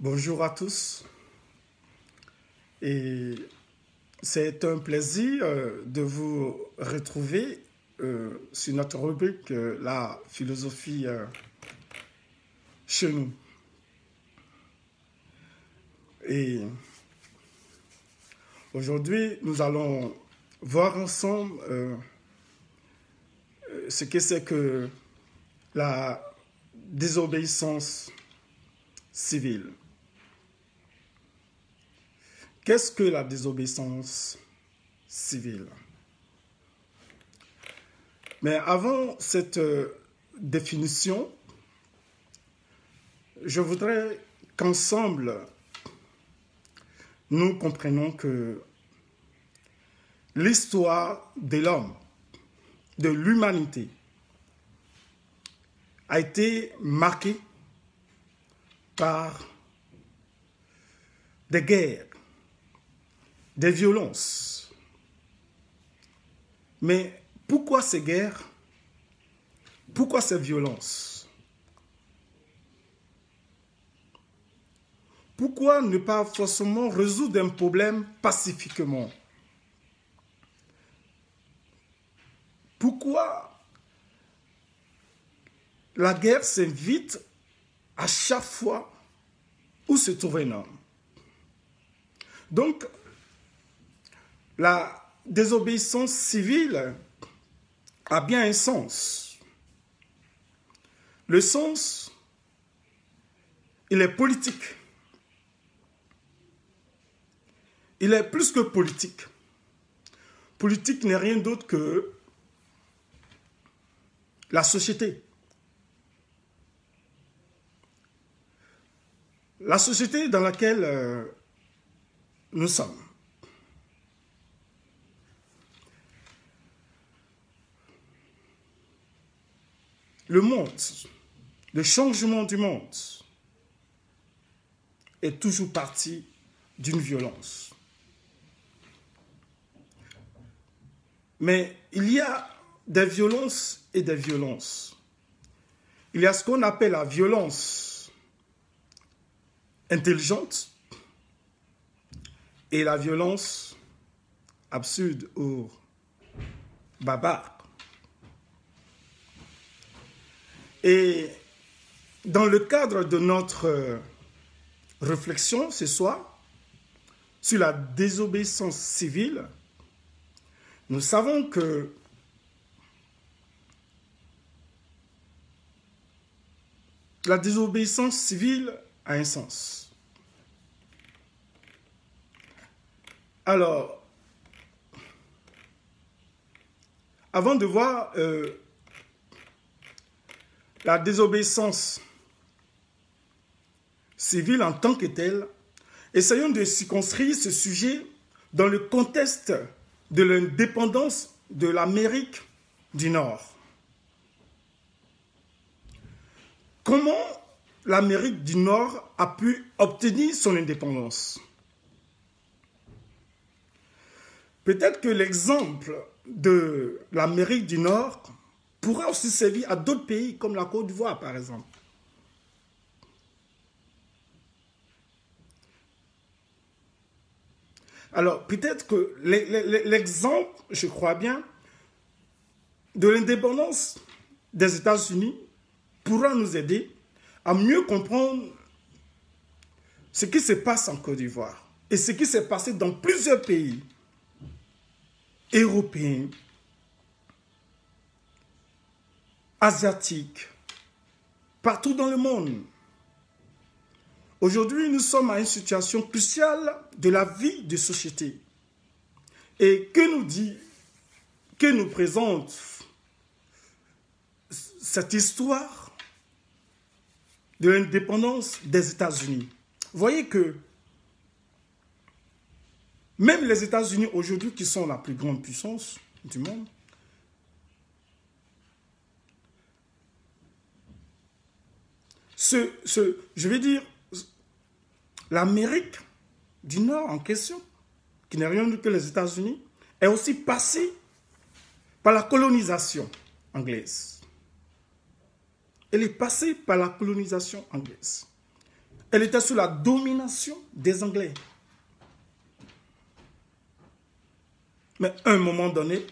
Bonjour à tous et c'est un plaisir de vous retrouver sur notre rubrique La philosophie chez nous. Et aujourd'hui, nous allons voir ensemble ce que c'est que la désobéissance civile. Qu'est-ce que la désobéissance civile? Mais avant cette définition, je voudrais qu'ensemble, nous comprenions que l'histoire de l'homme, de l'humanité, a été marquée par des guerres, des violences. Mais pourquoi ces guerres? Pourquoi ces violences? Pourquoi ne pas forcément résoudre un problème pacifiquement? Pourquoi la guerre s'invite à chaque fois où se trouve un homme? Donc, la désobéissance civile a bien un sens. Le sens, il est politique. Il est plus que politique. Politique n'est rien d'autre que la société. La société dans laquelle nous sommes. Le monde, le changement du monde est toujours parti d'une violence. Mais il y a des violences et des violences. Il y a ce qu'on appelle la violence intelligente et la violence absurde ou barbare. Et dans le cadre de notre réflexion ce soir sur la désobéissance civile, nous savons que la désobéissance civile a un sens. Alors, avant de voir la désobéissance civile en tant que telle, essayons de circonscrire ce sujet dans le contexte de l'indépendance de l'Amérique du Nord. Comment l'Amérique du Nord a pu obtenir son indépendance? Peut-être que l'exemple de l'Amérique du Nord pourra aussi servir à d'autres pays comme la Côte d'Ivoire, par exemple. Alors, peut-être que l'exemple, je crois bien, de l'indépendance des États-Unis pourra nous aider à mieux comprendre ce qui se passe en Côte d'Ivoire et ce qui s'est passé dans plusieurs pays européens, asiatiques, partout dans le monde. Aujourd'hui, nous sommes à une situation cruciale de la vie de société. Et que nous présente cette histoire de l'indépendance des États-Unis? Voyez que même les États-Unis aujourd'hui, qui sont la plus grande puissance du monde, je vais dire, l'Amérique du Nord en question, qui n'est rien d'autre que les États-Unis, est aussi passée par la colonisation anglaise. Elle est passée par la colonisation anglaise. Elle était sous la domination des Anglais. Mais à un moment donné,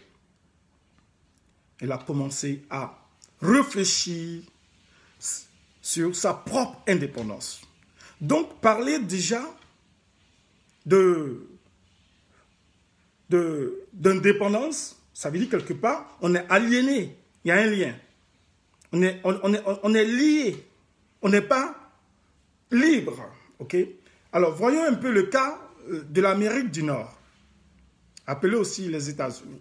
elle a commencé à réfléchir sur sa propre indépendance. Donc, parler déjà d'indépendance, ça veut dire quelque part, on est aliéné. Il y a un lien. On est lié. On n'est pas libre. Ok? Alors, voyons un peu le cas de l'Amérique du Nord, appelée aussi les États-Unis.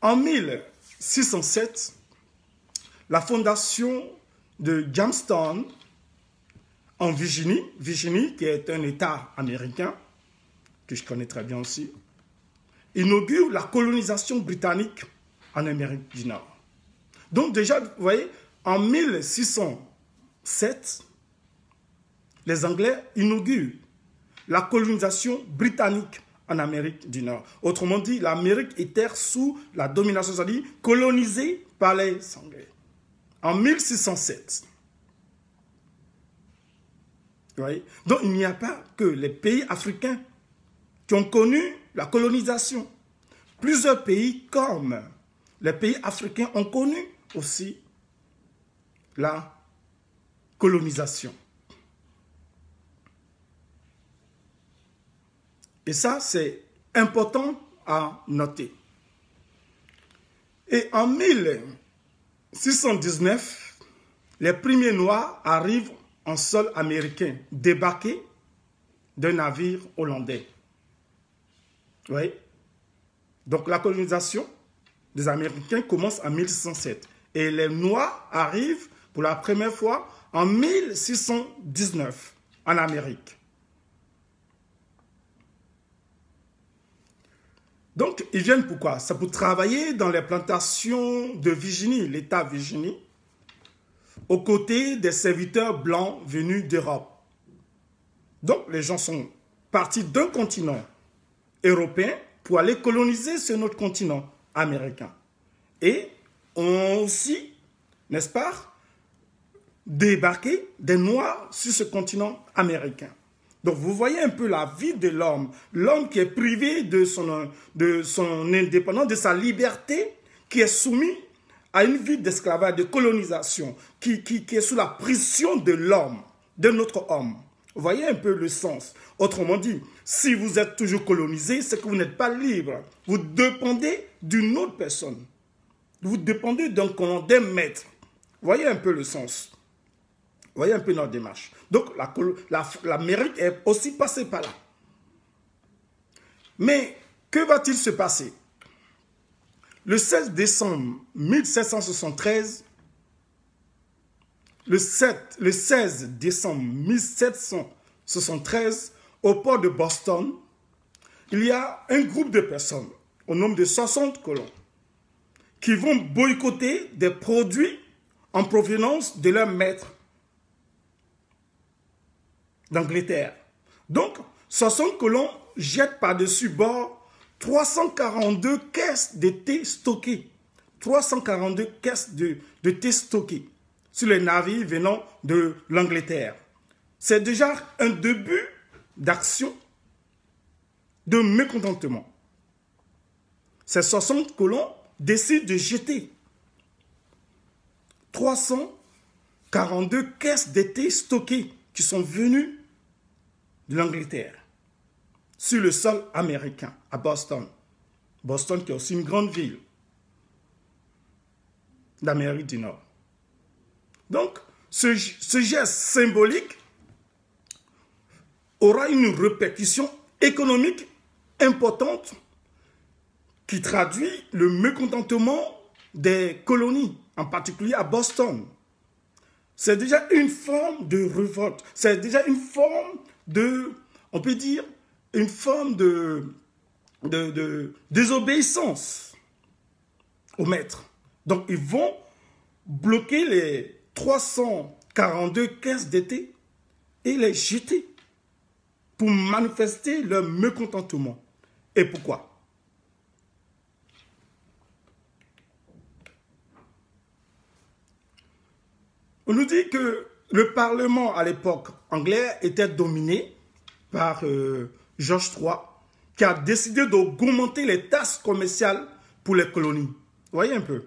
En 1607, la fondation de Jamestown, en Virginie, qui est un État américain, que je connais très bien aussi, inaugure la colonisation britannique en Amérique du Nord. Donc déjà, vous voyez, en 1607, les Anglais inaugurent la colonisation britannique en Amérique du Nord. Autrement dit, l'Amérique était sous la domination, c'est-à-dire colonisée par les Anglais. En 1607. Vous voyez? Donc il n'y a pas que les pays africains qui ont connu la colonisation. Plusieurs pays comme les pays africains ont connu aussi la colonisation. Et ça, c'est important à noter. Et en 1619, les premiers Noirs arrivent en sol américain, débarqués d'un navire hollandais. Oui. Donc la colonisation des Américains commence en 1607. Et les Noirs arrivent pour la première fois en 1619 en Amérique. Donc, ils viennent pourquoi? C'est pour travailler dans les plantations de Virginie, l'État Virginie, aux côtés des serviteurs blancs venus d'Europe. Donc, les gens sont partis d'un continent européen pour aller coloniser sur notre continent américain. Et ont aussi, n'est-ce pas, débarqué des Noirs sur ce continent américain. Donc, vous voyez un peu la vie de l'homme. L'homme qui est privé de son indépendance, de sa liberté, qui est soumis à une vie d'esclavage, de colonisation, qui est sous la pression de l'homme, de notre homme. Vous voyez un peu le sens. Autrement dit, si vous êtes toujours colonisé, c'est que vous n'êtes pas libre. Vous dépendez d'une autre personne. Vous dépendez d'un maître. Vous voyez un peu le sens. Vous voyez un peu notre démarche. Donc, l'Amérique est aussi passée par là. Mais, que va-t-il se passer? Le 16 décembre 1773, le 16 décembre 1773, au port de Boston, il y a un groupe de personnes, au nombre de 60 colons, qui vont boycotter des produits en provenance de leur maître d'Angleterre. Donc, 60 colons jettent par-dessus bord 342 caisses de thé stockées. 342 caisses de thé stockées sur les navires venant de l'Angleterre. C'est déjà un début d'action de mécontentement. Ces 60 colons décident de jeter 342 caisses de thé stockées qui sont venues de l'Angleterre sur le sol américain, à Boston. Boston qui est aussi une grande ville d'Amérique du Nord. Donc, ce geste symbolique aura une répercussion économique importante qui traduit le mécontentement des colonies, en particulier à Boston. C'est déjà une forme de révolte, c'est déjà une forme de, on peut dire, une forme de désobéissance au maître. Donc, ils vont bloquer les 342 caisses de thé et les jeter pour manifester leur mécontentement. Et pourquoi? On nous dit que le Parlement à l'époque anglais était dominé par George III, qui a décidé d'augmenter les taxes commerciales pour les colonies. Vous voyez un peu?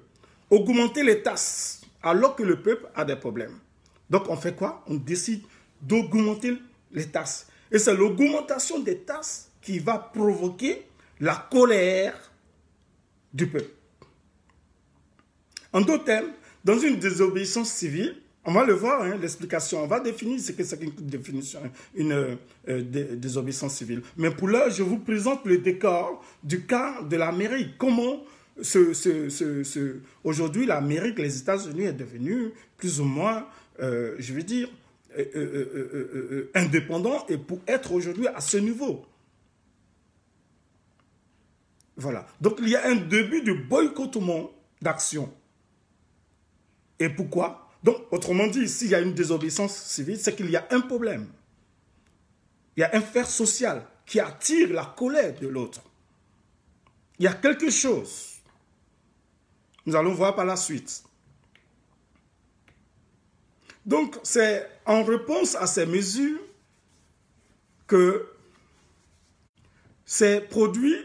Augmenter les taxes, alors que le peuple a des problèmes. Donc on fait quoi? On décide d'augmenter les taxes. Et c'est l'augmentation des taxes qui va provoquer la colère du peuple. En d'autres termes, dans une désobéissance civile, on va le voir, hein, l'explication, on va définir ce que c'est qu'une définition, une désobéissance civile. Mais pour l'heure, je vous présente le décor du cas de l'Amérique. Comment aujourd'hui l'Amérique, les États-Unis est devenue plus ou moins, je veux dire, indépendant et pour être aujourd'hui à ce niveau. Voilà. Donc il y a un début de boycottement d'action. Et pourquoi? Donc, autrement dit, s'il y a une désobéissance civile, c'est qu'il y a un problème. Il y a un fait social qui attire la colère de l'autre. Il y a quelque chose. Nous allons voir par la suite. Donc, c'est en réponse à ces mesures que ces produits,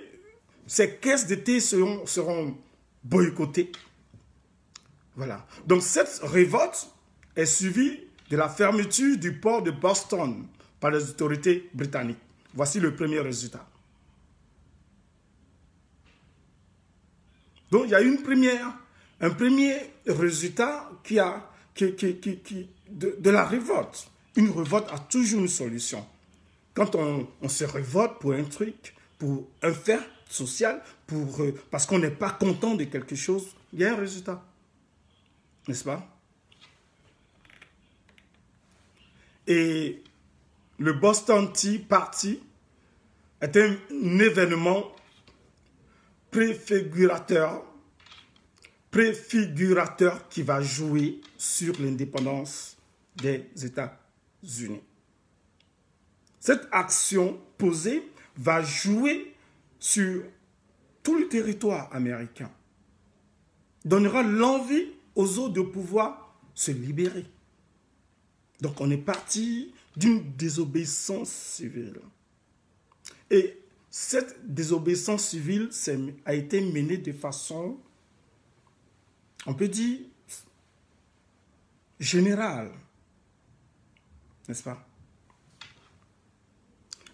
ces caisses de thé seront boycottées. Voilà. Donc cette révolte est suivie de la fermeture du port de Boston par les autorités britanniques. Voici le premier résultat. Donc il y a un premier résultat de la révolte. Une révolte a toujours une solution. Quand on se révolte pour un truc, pour un fait social, parce qu'on n'est pas content de quelque chose, il y a un résultat. N'est-ce pas? Et le Boston Tea Party est un événement préfigurateur qui va jouer sur l'indépendance des États-Unis. Cette action posée va jouer sur tout le territoire américain, donnera l'envie aux autres de pouvoir se libérer. Donc on est parti d'une désobéissance civile. Et cette désobéissance civile a été menée de façon, on peut dire, générale. N'est-ce pas?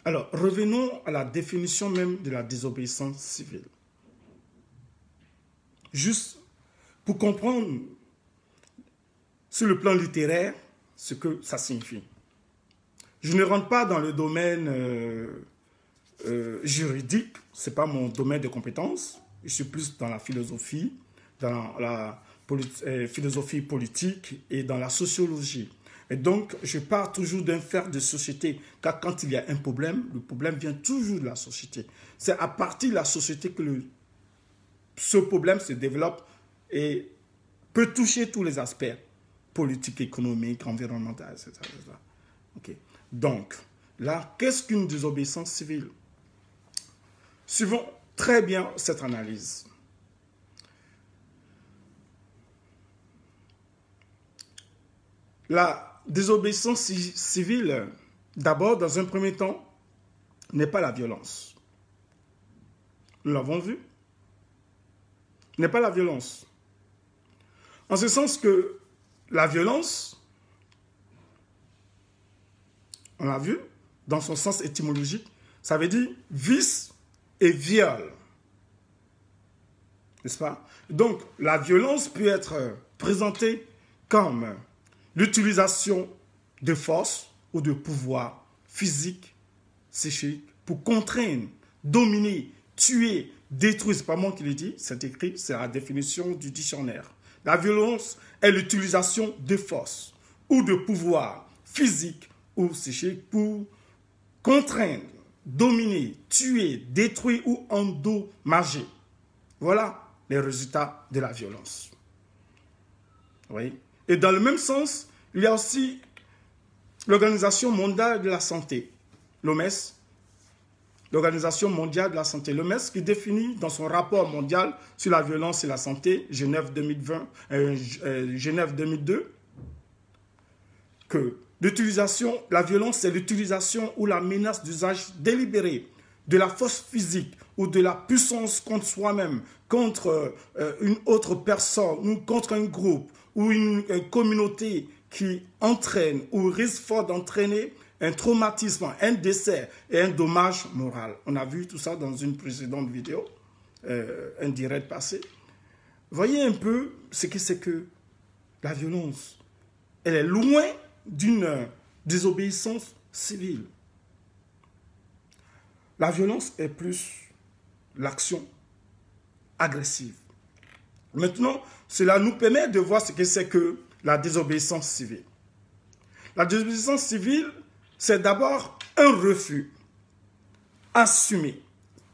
Alors, revenons à la définition même de la désobéissance civile. Juste pour comprendre sur le plan littéraire ce que ça signifie. Je ne rentre pas dans le domaine juridique, ce n'est pas mon domaine de compétence. Je suis plus dans la philosophie, dans la philosophie politique et dans la sociologie. Et donc, je pars toujours d'un fait de société, car quand il y a un problème, le problème vient toujours de la société. C'est à partir de la société que ce problème se développe et peut toucher tous les aspects politiques, économiques, environnementaux, etc. Okay. Donc, là, qu'est-ce qu'une désobéissance civile? Suivons très bien cette analyse. La désobéissance civile, d'abord, dans un premier temps, n'est pas la violence. Nous l'avons vu. N'est pas la violence. En ce sens que la violence, on l'a vu, dans son sens étymologique, ça veut dire vice et viol. N'est-ce pas? Donc, la violence peut être présentée comme l'utilisation de force ou de pouvoir physique, psychique, pour contraindre, dominer, tuer, détruire. Ce n'est pas moi qui le dis, c'est écrit, c'est la définition du dictionnaire. La violence est l'utilisation de force ou de pouvoir physique ou psychique pour contraindre, dominer, tuer, détruire ou endommager. Voilà les résultats de la violence. Oui. Et dans le même sens, il y a aussi l'Organisation mondiale de la santé, l'OMS, l'Organisation mondiale de la santé, l'OMS qui définit dans son rapport mondial sur la violence et la santé, Genève 2002, que la violence, c'est l'utilisation ou la menace d'usage délibéré de la force physique ou de la puissance contre soi-même, contre une autre personne, ou contre un groupe, ou une communauté qui entraîne ou risque fort d'entraîner un traumatisme, un décès et un dommage moral. On a vu tout ça dans une précédente vidéo, un direct passé. Voyez un peu ce que c'est que la violence. Elle est loin d'une désobéissance civile. La violence est plus l'action agressive. Maintenant, cela nous permet de voir ce que c'est que la désobéissance civile. La désobéissance civile, c'est d'abord un refus assumé,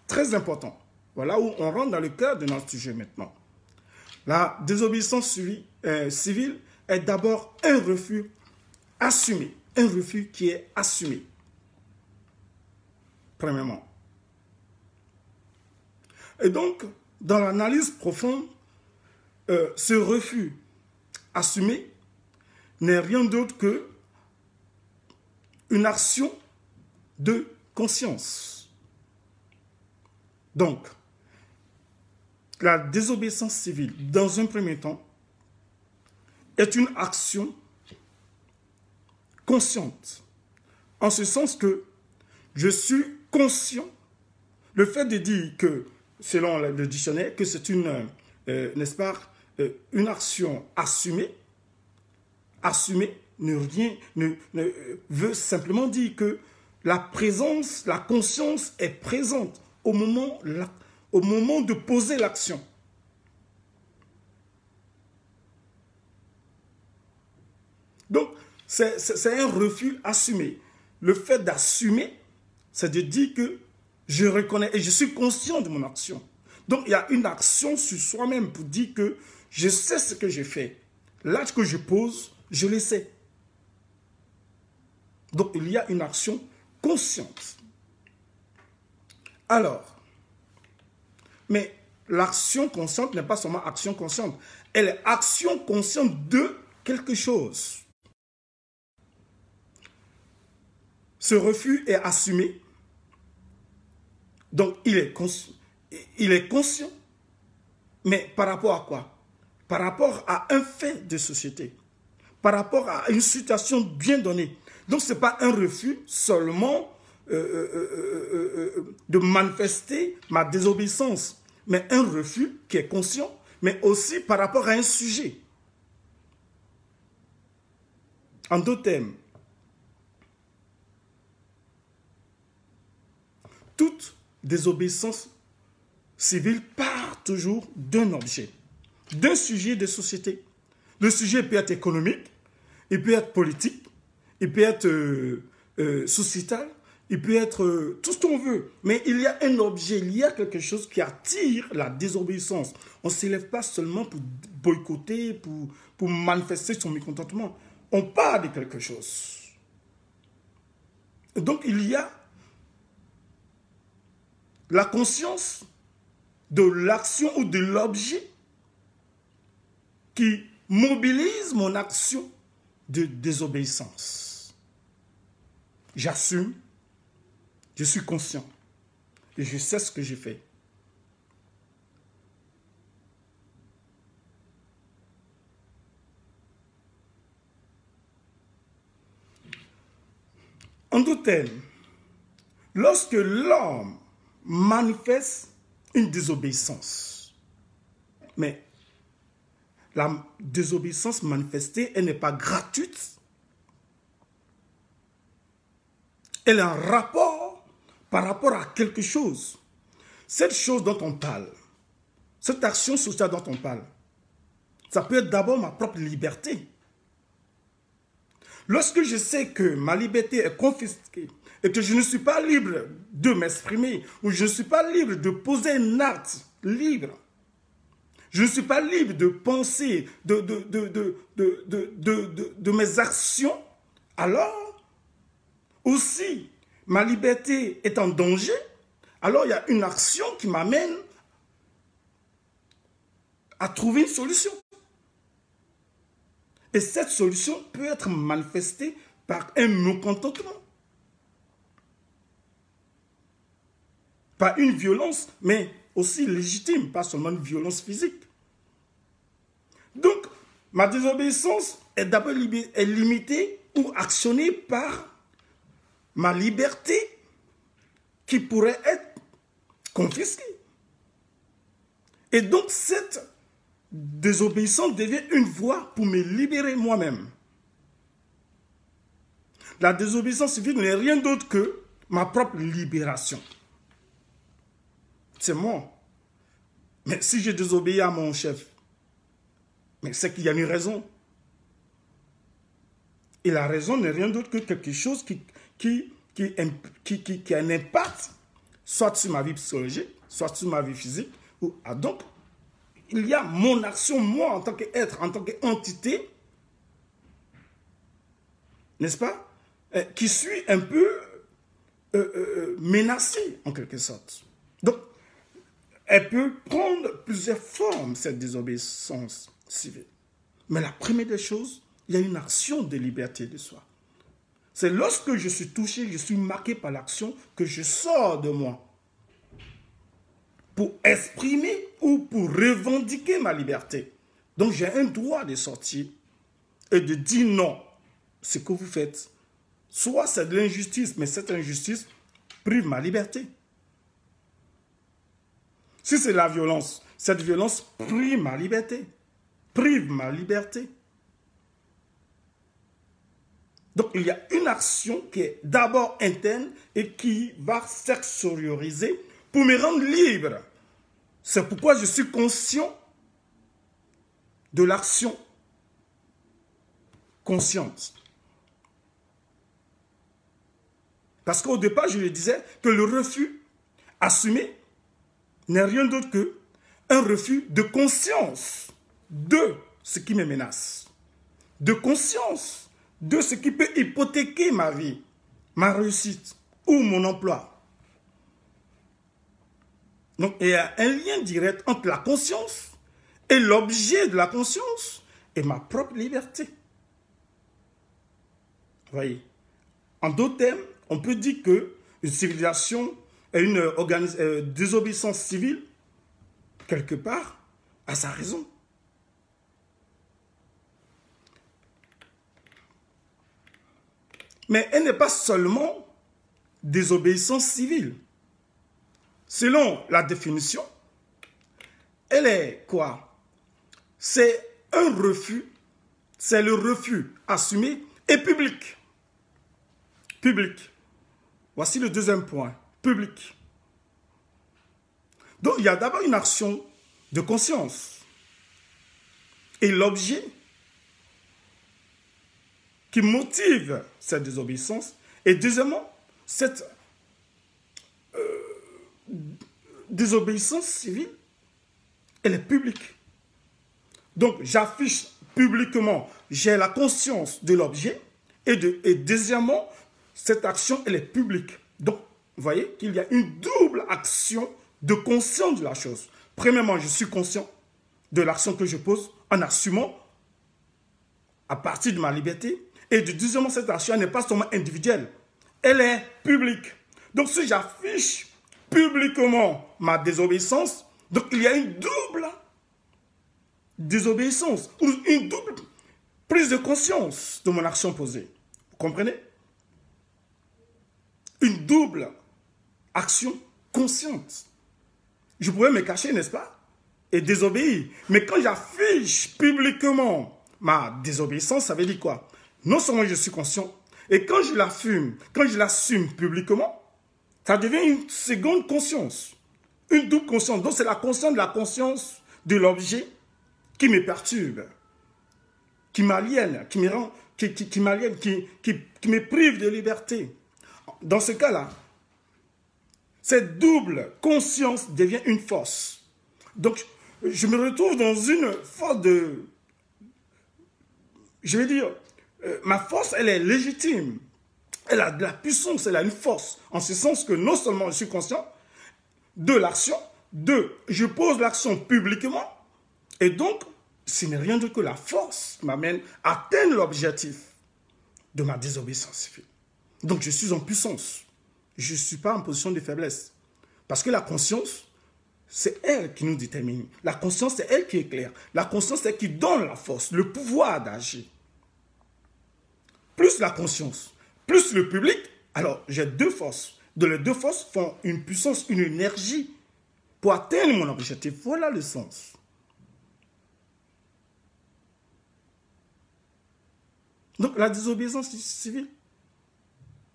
très important. Voilà où on rentre dans le cœur de notre sujet maintenant. La désobéissance civile est d'abord un refus assumé, un refus qui est assumé, premièrement. Et donc, dans l'analyse profonde, ce refus assumé n'est rien d'autre que une action de conscience. Donc, la désobéissance civile, dans un premier temps, est une action consciente. En ce sens que je suis conscient, le fait de dire que, selon le dictionnaire, que c'est une, n'est-ce pas, une action assumée, assumée ne veut simplement dire que la présence, la conscience est présente au moment de poser l'action. Donc, c'est un refus assumé. Le fait d'assumer, c'est de dire que je reconnais et je suis conscient de mon action. Donc, il y a une action sur soi-même pour dire que je sais ce que j'ai fait. L'acte que je pose, je le sais. Donc, il y a une action consciente. Alors, mais l'action consciente n'est pas seulement action consciente. Elle est action consciente de quelque chose. Ce refus est assumé. Donc, il est conscient. Mais par rapport à quoi? Par rapport à un fait de société. Par rapport à une situation bien donnée. Donc, ce n'est pas un refus seulement de manifester ma désobéissance, mais un refus qui est conscient, mais aussi par rapport à un sujet. En d'autres termes, toute désobéissance civile part toujours d'un objet, d'un sujet de société. Le sujet peut être économique, il peut être politique, il peut être sociétal, il peut être tout ce qu'on veut. Mais il y a un objet, il y a quelque chose qui attire la désobéissance. On ne s'élève pas seulement pour boycotter, pour manifester son mécontentement. On parle de quelque chose. Donc il y a la conscience de l'action ou de l'objet qui mobilise mon action de désobéissance. J'assume, je suis conscient et je sais ce que j'ai fait. En d'autres termes, lorsque l'homme manifeste une désobéissance, mais la désobéissance manifestée, elle n'est pas gratuite. Elle a un rapport par rapport à quelque chose. Cette chose dont on parle, cette action sociale dont on parle, ça peut être d'abord ma propre liberté. Lorsque je sais que ma liberté est confisquée et que je ne suis pas libre de m'exprimer ou je ne suis pas libre de poser un acte libre, je ne suis pas libre de penser de mes actions, alors aussi ma liberté est en danger, alors il y a une action qui m'amène à trouver une solution. Et cette solution peut être manifestée par un mécontentement. Pas une violence, mais aussi légitime, pas seulement une violence physique. Donc, ma désobéissance est d'abord limitée ou actionnée par ma liberté qui pourrait être confisquée. Et donc, cette désobéissance devient une voie pour me libérer moi-même. La désobéissance civile n'est rien d'autre que ma propre libération. C'est moi. Mais si je désobéis à mon chef, mais c'est qu'il y a une raison. Et la raison n'est rien d'autre que quelque chose qui a un impact, soit sur ma vie psychologique, soit sur ma vie physique. Donc, il y a mon action, moi, en tant qu'être, en tant qu'entité, n'est-ce pas, qui suis un peu menacée, en quelque sorte. Donc, elle peut prendre plusieurs formes, cette désobéissance civile. Mais la première des choses, il y a une action de liberté de soi. C'est lorsque je suis touché, je suis marqué par l'action, que je sors de moi pour exprimer ou pour revendiquer ma liberté. Donc j'ai un droit de sortir et de dire non. Ce que vous faites, soit c'est de l'injustice, mais cette injustice prive ma liberté. Si c'est la violence, cette violence prive ma liberté. Prive ma liberté. Donc, il y a une action qui est d'abord interne et qui va s'extérioriser pour me rendre libre. C'est pourquoi je suis conscient de l'action consciente. Parce qu'au départ, je le disais, que le refus assumé n'est rien d'autre qu'un refus de conscience de ce qui me menace. De conscience de ce qui peut hypothéquer ma vie, ma réussite ou mon emploi. Donc, il y a un lien direct entre la conscience et l'objet de la conscience et ma propre liberté. Vous voyez? En d'autres termes, on peut dire qu'une civilisation et une désobéissance civile, quelque part, a sa raison. Mais elle n'est pas seulement désobéissance civile. Selon la définition, elle est quoi? C'est un refus, c'est le refus assumé et public. Public. Voici le deuxième point, public. Donc, il y a d'abord une action de conscience. Et l'objet qui motive cette désobéissance. Et deuxièmement, cette désobéissance civile, elle est publique. Donc, j'affiche publiquement, j'ai la conscience de l'objet. Et deuxièmement, cette action, elle est publique. Donc, vous voyez qu'il y a une double action de conscience de la chose. Premièrement, je suis conscient de l'action que je pose en assumant à partir de ma liberté. Et deuxièmement, cette action n'est pas seulement individuelle, elle est publique. Donc, si j'affiche publiquement ma désobéissance, donc il y a une double désobéissance ou une double prise de conscience de mon action posée. Vous comprenez? Une double action consciente. Je pouvais me cacher, n'est-ce pas? Et désobéir. Mais quand j'affiche publiquement ma désobéissance, ça veut dire quoi? Non seulement je suis conscient, et quand je l'assume publiquement, ça devient une seconde conscience. Une double conscience. Donc c'est la conscience de l'objet qui me perturbe, qui m'aliène, qui me prive de liberté. Dans ce cas-là, cette double conscience devient une force. Donc, je me retrouve dans une force de... Je vais dire, ma force, elle est légitime. Elle a de la puissance, elle a une force. En ce sens que non seulement je suis conscient de l'action, je pose l'action publiquement, et donc, ce n'est rien d'autre que la force qui m'amène à atteindre l'objectif. de ma désobéissance civile. Donc je suis en puissance. Je ne suis pas en position de faiblesse. Parce que la conscience, c'est elle qui nous détermine. La conscience, c'est elle qui éclaire. La conscience, c'est elle qui donne la force, le pouvoir d'agir. Plus la conscience, plus le public, alors j'ai deux forces. Les deux forces font une puissance, une énergie pour atteindre mon objectif. Voilà le sens. Donc la désobéissance civile,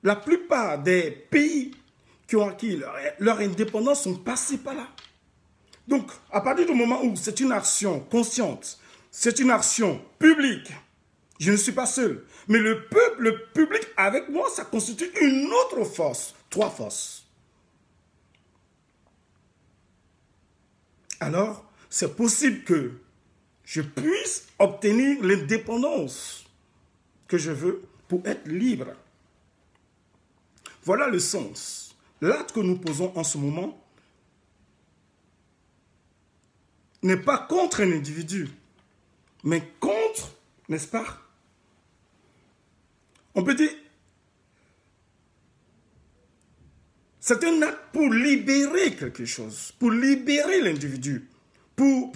la plupart des pays qui ont acquis leur indépendance sont passés par là. Donc, à partir du moment où c'est une action consciente, c'est une action publique, je ne suis pas seul, mais le peuple, le public avec moi, ça constitue une autre force, trois forces. Alors, c'est possible que je puisse obtenir l'indépendance que je veux pour être libre. Voilà le sens. L'acte que nous posons en ce moment n'est pas contre un individu, mais contre, n'est-ce pas? On peut dire, c'est un acte pour libérer quelque chose, pour libérer l'individu, pour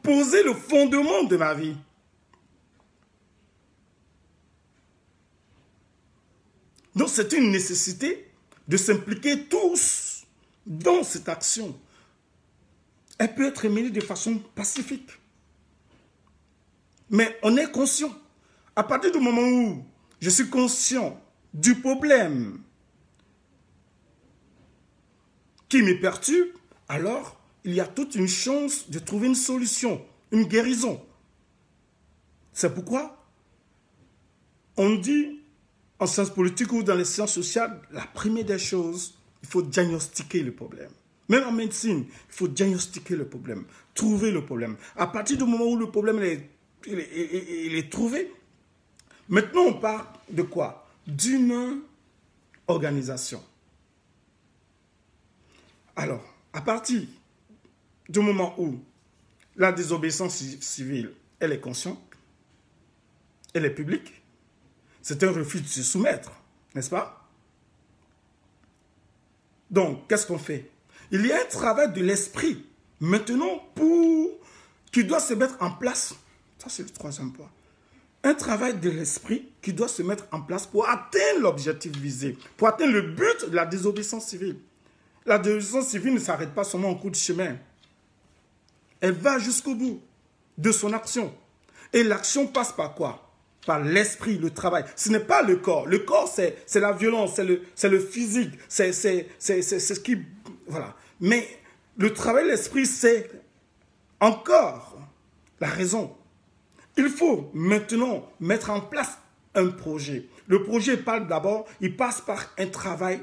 poser le fondement de ma vie. Donc c'est une nécessité de s'impliquer tous dans cette action. Elle peut être menée de façon pacifique. Mais on est conscient. À partir du moment où je suis conscient du problème qui me perturbe, alors il y a toute une chance de trouver une solution, une guérison. C'est pourquoi on dit en sciences politiques ou dans les sciences sociales, la première des choses, il faut diagnostiquer le problème. Même en médecine, il faut diagnostiquer le problème, trouver le problème. À partir du moment où le problème est trouvé, maintenant on parle de quoi? D'une organisation. Alors, à partir du moment où la désobéissance civile, elle est consciente, elle est publique, c'est un refus de se soumettre, n'est-ce pas? Donc, qu'est-ce qu'on fait? Il y a un travail de l'esprit, maintenant, qui doit se mettre en place. Ça, c'est le troisième point. Un travail de l'esprit qui doit se mettre en place pour atteindre l'objectif visé, pour atteindre le but de la désobéissance civile. La désobéissance civile ne s'arrête pas seulement au cours du chemin. Elle va jusqu'au bout de son action. Et l'action passe par quoi? Par l'esprit, le travail. Ce n'est pas le corps. Le corps, c'est la violence, c'est le physique, c'est ce qui... Voilà. Mais le travail de l'esprit, c'est encore la raison. Il faut maintenant mettre en place un projet. Le projet parle d'abord, il passe par un travail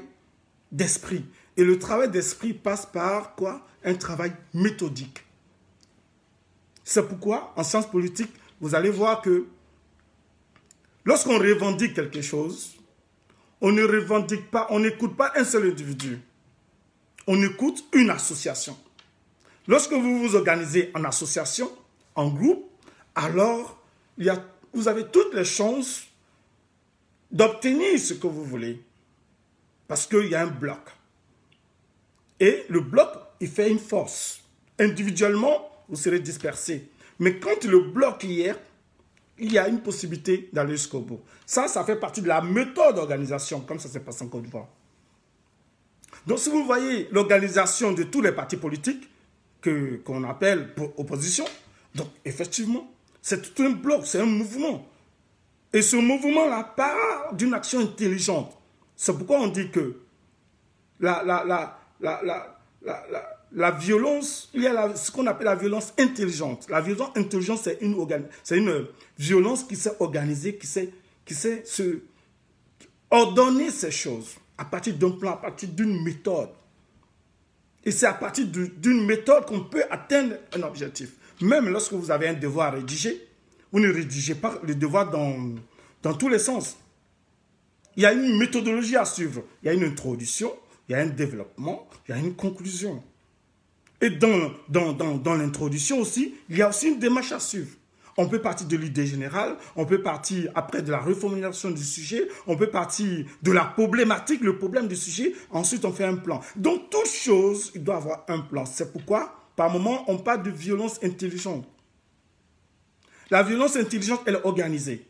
d'esprit. Et le travail d'esprit passe par quoi? Un travail méthodique. C'est pourquoi, en sciences politiques, vous allez voir que lorsqu'on revendique quelque chose, on ne revendique pas, on n'écoute pas un seul individu. On écoute une association. Lorsque vous vous organisez en association, en groupe, alors vous avez toutes les chances d'obtenir ce que vous voulez. Parce qu'il y a un bloc. Et le bloc, il fait une force. Individuellement, vous serez dispersés. Mais quand le bloc y est, il y a une possibilité d'aller jusqu'au bout. Ça fait partie de la méthode d'organisation, comme ça s'est passé en Côte d'Ivoire. Donc, si vous voyez l'organisation de tous les partis politiques qu'on appelle opposition, donc effectivement, c'est tout un bloc, c'est un mouvement. Et ce mouvement-là part d'une action intelligente. C'est pourquoi on dit que la violence, il y a ce qu'on appelle la violence intelligente. La violence intelligente, c'est une violence qui s'est organisée, qui sait ordonner ces choses à partir d'un plan, à partir d'une méthode. Et c'est à partir d'une méthode qu'on peut atteindre un objectif. Même lorsque vous avez un devoir à rédiger, vous ne rédigez pas le devoir dans tous les sens. Il y a une méthodologie à suivre. Il y a une introduction, il y a un développement, il y a une conclusion. Et dans l'introduction aussi, il y a aussi une démarche à suivre. On peut partir de l'idée générale, on peut partir après de la reformulation du sujet, on peut partir de la problématique, le problème du sujet, ensuite on fait un plan. Donc toute chose, il doit avoir un plan. C'est pourquoi, par moment, on parle de violence intelligente. La violence intelligente, elle est organisée.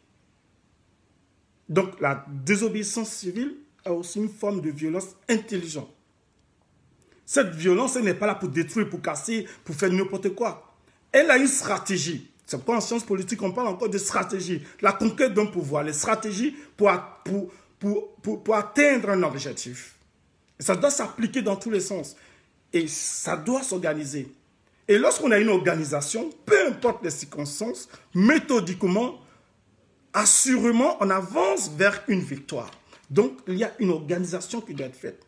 Donc la désobéissance civile a aussi une forme de violence intelligente. Cette violence, elle n'est pas là pour détruire, pour casser, pour faire n'importe quoi. Elle a une stratégie. C'est pourquoi en sciences politiques, on parle encore de stratégie. La conquête d'un pouvoir, les stratégies pour atteindre un objectif. Et ça doit s'appliquer dans tous les sens. Et ça doit s'organiser. Et lorsqu'on a une organisation, peu importe les circonstances, méthodiquement, assurément, on avance vers une victoire. Donc, il y a une organisation qui doit être faite.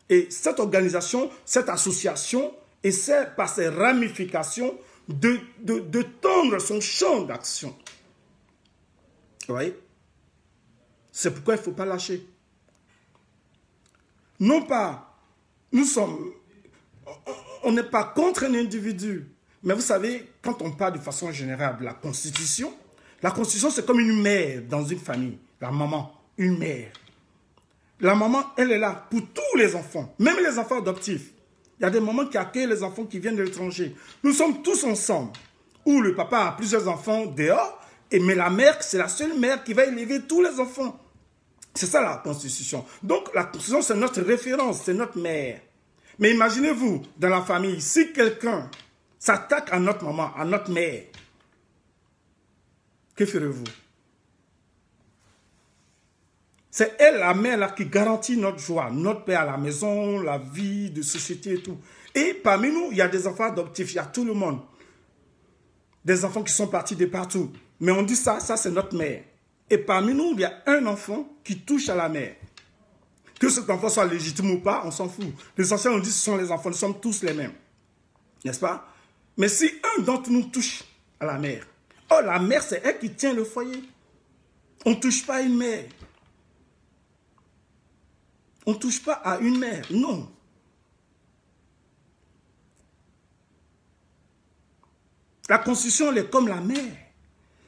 Et cette organisation, cette association, essaie par ses ramifications de tendre son champ d'action. Vous voyez? C'est pourquoi il ne faut pas lâcher. Non pas, on n'est pas contre un individu. Mais vous savez, quand on parle de façon générale de la Constitution c'est comme une mère dans une famille. La maman, une mère. La maman, elle est là pour tous les enfants, même les enfants adoptifs. Il y a des mamans qui accueillent les enfants qui viennent de l'étranger. Nous sommes tous ensemble. Où le papa a plusieurs enfants dehors, mais la mère, c'est la seule mère qui va élever tous les enfants. C'est ça la Constitution. Donc la Constitution, c'est notre référence, c'est notre mère. Mais imaginez-vous, dans la famille, si quelqu'un s'attaque à notre maman, à notre mère, que ferez-vous? C'est elle, la mère, là, qui garantit notre joie, notre paix à la maison, la vie de société et tout. Et parmi nous, il y a des enfants adoptifs, il y a tout le monde. Des enfants qui sont partis de partout. Mais on dit ça c'est notre mère. Et parmi nous, il y a un enfant qui touche à la mère. Que cet enfant soit légitime ou pas, on s'en fout. L'essentiel, on dit ce sont les enfants, nous sommes tous les mêmes. N'est-ce pas? Mais si un d'entre nous touche à la mère, oh, la mère, c'est elle qui tient le foyer. On ne touche pas à une mère. On ne touche pas à une mère, non. La Constitution, elle est comme la mère.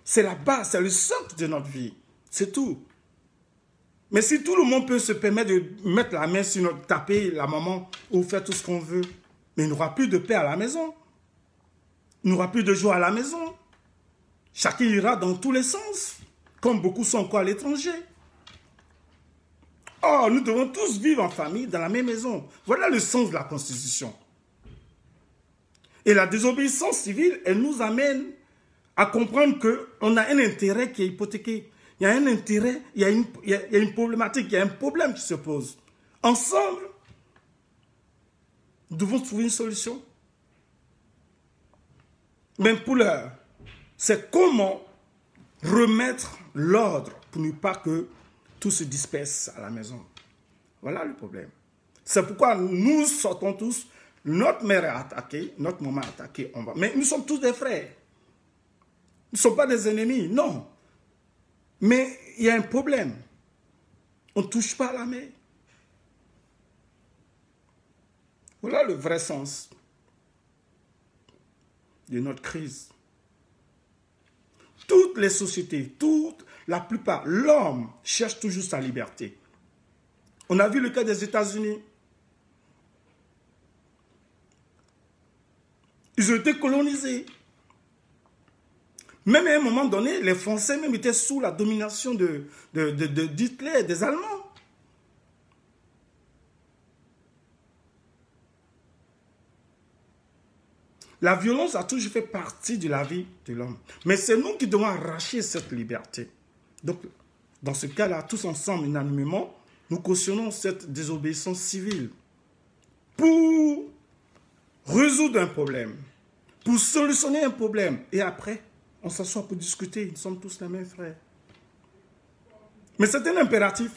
C'est la base, c'est le socle de notre vie. C'est tout. Mais si tout le monde peut se permettre de mettre la main sur notre tapé, la maman, ou faire tout ce qu'on veut, mais il n'y aura plus de paix à la maison. Il n'y aura plus de joie à la maison. Chacun ira dans tous les sens, comme beaucoup sont encore à l'étranger. Oh, nous devons tous vivre en famille, dans la même maison. Voilà le sens de la Constitution. Et la désobéissance civile, elle nous amène à comprendre qu'on a un intérêt qui est hypothéqué. Il y a un intérêt, il y a une problématique, il y a un problème qui se pose. Ensemble, nous devons trouver une solution. Même pour l'heure, c'est comment remettre l'ordre pour ne pas que tout se disperse à la maison. Voilà le problème. C'est pourquoi nous sortons tous, notre mère est attaquée, notre maman est attaquée, on va. Mais nous sommes tous des frères. Nous ne sommes pas des ennemis, non. Mais il y a un problème. On ne touche pas à la mère. Voilà le vrai sens de notre crise. Toutes les sociétés, la plupart, l'homme cherche toujours sa liberté. On a vu le cas des États-Unis. Ils ont été colonisés. Même à un moment donné, les Français même étaient sous la domination d'Hitler, des Allemands. La violence a toujours fait partie de la vie de l'homme. Mais c'est nous qui devons arracher cette liberté. Donc, dans ce cas-là, tous ensemble, unanimement, nous cautionnons cette désobéissance civile pour résoudre un problème, pour solutionner un problème. Et après, on s'assoit pour discuter. Nous sommes tous les mêmes frères. Mais c'est un impératif.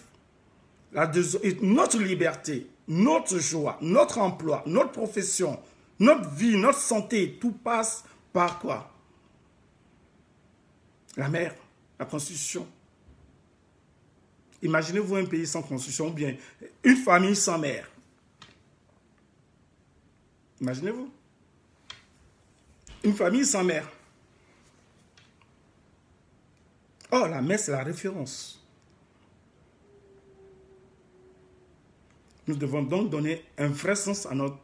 Notre liberté, notre joie, notre emploi, notre profession, notre vie, notre santé, tout passe par quoi? La mère, la Constitution. Imaginez-vous un pays sans Constitution ou bien une famille sans mère. Imaginez-vous. Une famille sans mère. Or, la messe, c'est la référence. Nous devons donc donner un vrai sens à notre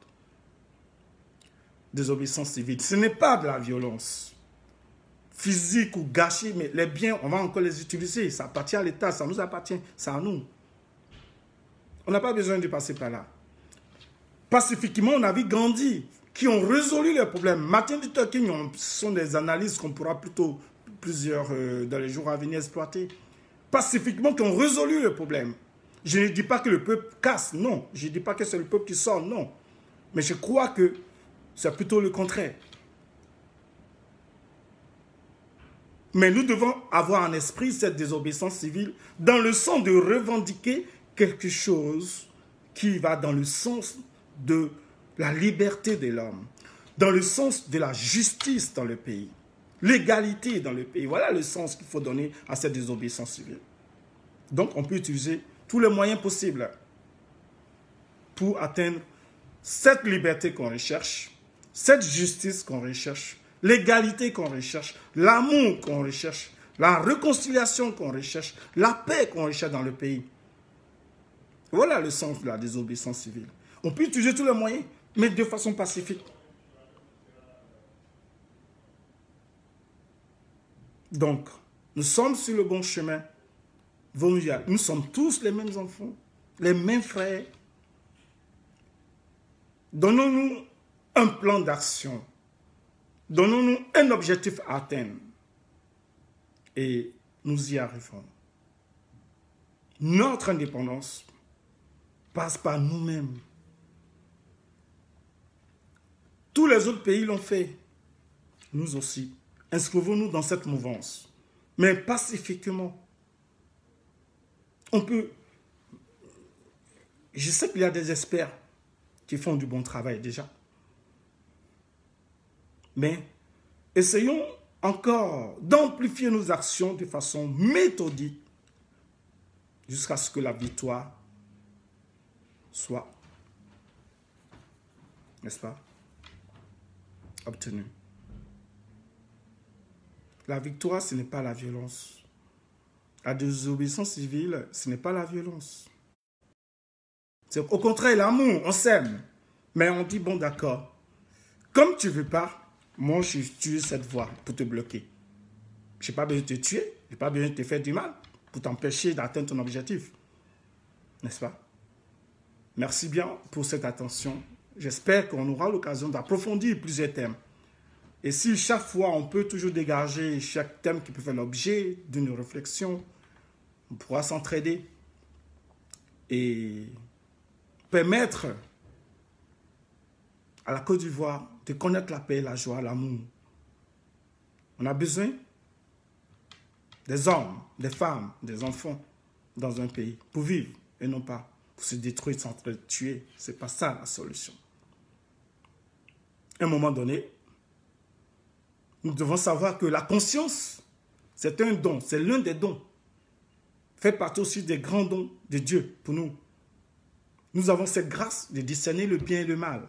désobéissance civile. Ce n'est pas de la violence physique ou gâchis, mais les biens, on va encore les utiliser. Ça appartient à l'État, ça nous appartient, c'est à nous. On n'a pas besoin de passer par là. Pacifiquement, on a vu Gandhi, qui ont résolu les problèmes. Martin Luther King, ce sont des analyses qu'on pourra plutôt, plusieurs, dans les jours à venir, exploiter. Pacifiquement, qui ont résolu le problème. Je ne dis pas que le peuple casse, non. Je ne dis pas que c'est le peuple qui sort, non. Mais je crois que c'est plutôt le contraire. Mais nous devons avoir en esprit cette désobéissance civile dans le sens de revendiquer quelque chose qui va dans le sens de la liberté de l'homme, dans le sens de la justice dans le pays, l'égalité dans le pays. Voilà le sens qu'il faut donner à cette désobéissance civile. Donc, on peut utiliser tous les moyens possibles pour atteindre cette liberté qu'on recherche, cette justice qu'on recherche, l'égalité qu'on recherche, l'amour qu'on recherche, la réconciliation qu'on recherche, la paix qu'on recherche dans le pays. Voilà le sens de la désobéissance civile. On peut utiliser tous les moyens, mais de façon pacifique. Donc, nous sommes sur le bon chemin. Nous sommes tous les mêmes enfants, les mêmes frères. Donnons-nous un plan d'action. Donnons-nous un objectif à atteindre. Et nous y arriverons. Notre indépendance passe par nous-mêmes. Tous les autres pays l'ont fait. Nous aussi. Inscrivons-nous dans cette mouvance. Mais pacifiquement. On peut... Je sais qu'il y a des experts qui font du bon travail déjà. Mais essayons encore d'amplifier nos actions de façon méthodique jusqu'à ce que la victoire soit, n'est-ce pas, obtenue. La victoire, ce n'est pas la violence. La désobéissance civile, ce n'est pas la violence. C'est au contraire l'amour, on s'aime. Mais on dit, bon d'accord, comme tu ne veux pas, moi je tue cette voie pour te bloquer. Je n'ai pas besoin de te tuer, je n'ai pas besoin de te faire du mal pour t'empêcher d'atteindre ton objectif. N'est-ce pas? Merci bien pour cette attention. J'espère qu'on aura l'occasion d'approfondir plusieurs thèmes. Et si chaque fois on peut toujours dégager chaque thème qui peut faire l'objet d'une réflexion, on pourra s'entraider et permettre à la Côte d'Ivoire de connaître la paix, la joie, l'amour. On a besoin des hommes, des femmes, des enfants dans un pays pour vivre et non pas pour se détruire, s'entretuer. Ce n'est pas ça la solution. À un moment donné, nous devons savoir que la conscience, c'est un don, c'est l'un des dons. Fait partie aussi des grands dons de Dieu pour nous. Nous avons cette grâce de discerner le bien et le mal.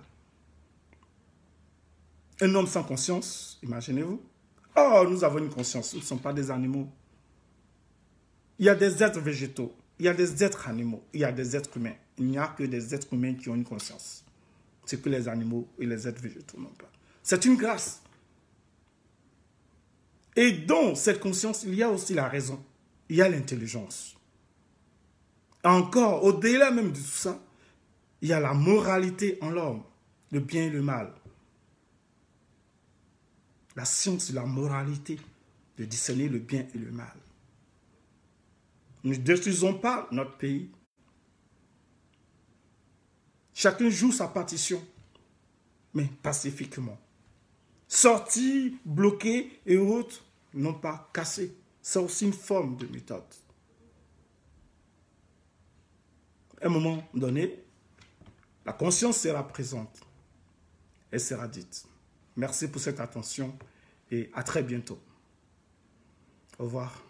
Un homme sans conscience, imaginez-vous. Oh, nous avons une conscience, nous ne sommes pas des animaux. Il y a des êtres végétaux, il y a des êtres animaux, il y a des êtres humains. Il n'y a que des êtres humains qui ont une conscience. C'est que les animaux et les êtres végétaux n'ont pas. C'est une grâce. Et dans cette conscience, il y a aussi la raison. Il y a l'intelligence. Encore, au-delà même de tout ça, il y a la moralité en l'homme, le bien et le mal. La science de la moralité, de discerner le bien et le mal. Nous ne détruisons pas notre pays. Chacun joue sa partition, mais pacifiquement. Sortir, bloquer et autres, non pas casser. C'est aussi une forme de méthode. À un moment donné, la conscience sera présente. Elle sera dite. Merci pour cette attention et à très bientôt. Au revoir.